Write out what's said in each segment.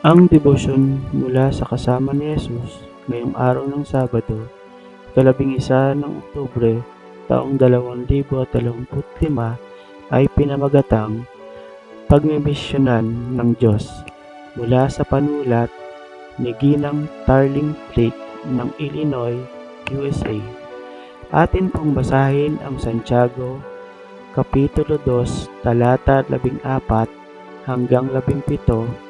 Ang debosyon mula sa Kasama ni Jesus ngayong araw ng Sabado, ika-11 ng Oktubre, taong 2025 ay pinamagatang Pagmimisyonan ng Diyos mula sa panulat ni Ginang Tarling Flake ng Illinois, USA. Atin pong basahin ang Santiago, Kapitulo 2, talata 14 hanggang 17,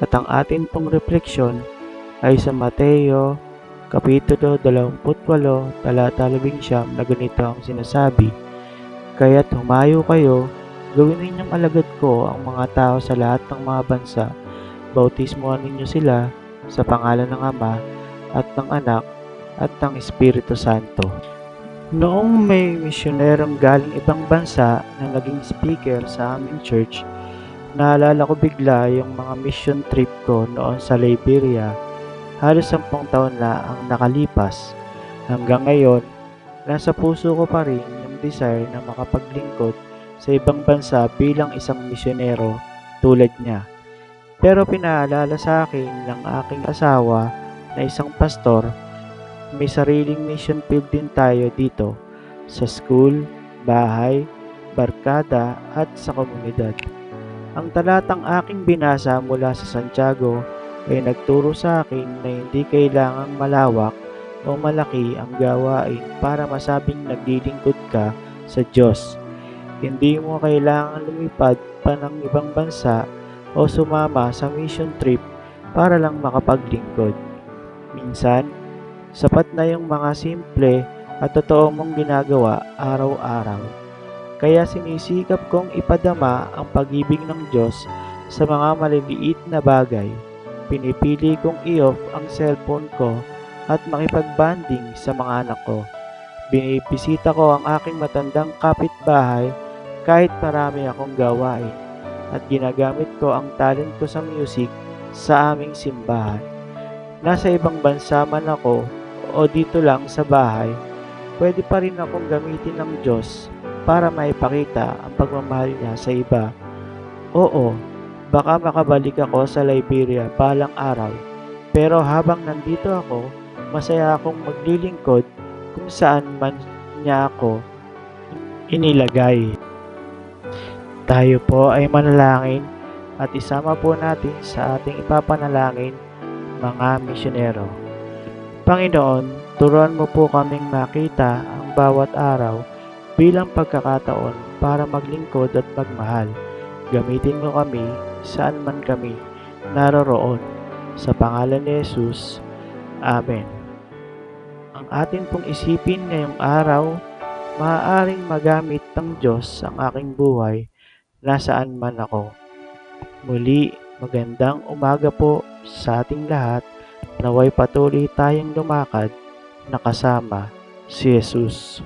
at ang atin pong refleksyon ay sa Mateo, Kapitulo 28, talata 11 na ganito ang sinasabi: "Kaya't humayo kayo, gawin ninyong alagad ko ang mga tao sa lahat ng mga bansa, bautismuhan ninyo sila sa pangalan ng Ama at ng Anak at ng Espiritu Santo." Noong may misyonerong galing ibang bansa na naging speaker sa aming church, naalala ko bigla yung mga mission trip ko noon sa Liberia. Halos 10 taon na ang nakalipas. Hanggang ngayon, nasa puso ko pa rin yung desire na makapaglingkod sa ibang bansa bilang isang misyonero tulad niya. Pero pinaalala sa akin ng aking asawa na isang pastor, may sariling mission field din tayo dito, sa school, bahay, barkada at sa komunidad. Ang talatang aking binasa mula sa Santiago ay nagturo sa akin na hindi kailangang malawak o malaki ang gawain para masabing naglilingkod ka sa Diyos. Hindi mo kailangan lumipad pa ng ibang bansa o sumama sa mission trip para lang makapaglingkod. Minsan, sapat na yung mga simple at totoo mong ginagawa araw-araw. Kaya sinisikap kong ipadama ang pag-ibig ng Diyos sa mga maliliit na bagay. Pinipili kong i-off ang cellphone ko at makipag-bonding sa mga anak ko. Binibisita ko ang aking matandang kapitbahay kahit marami akong gawain, at ginagamit ko ang talent ko sa music sa aming simbahan. Nasa ibang bansa man ako o dito lang sa bahay, pwede pa rin akong gamitin ng Diyos para maipakita ang pagmamahal niya sa iba. Oo, baka makabalik ako sa Liberia balang araw, pero habang nandito ako, masaya akong maglilingkod kung saan man niya ako inilagay. Tayo po ay manalangin at isama po natin sa ating ipapanalangin, mga misyonero. Panginoon, turuan mo po kaming makita ang bawat araw bilang pagkakataon para maglingkod at magmahal. Gamitin mo kami saan man kami naroroon. Sa pangalan ni Jesus, Amen. Ang atin pong isipin ngayong araw, maaaring magamit ng Diyos ang aking buhay nasaan man ako. Muli, magandang umaga po sa ating lahat. Naway patuloy tayong lumakad na kasama si Jesus.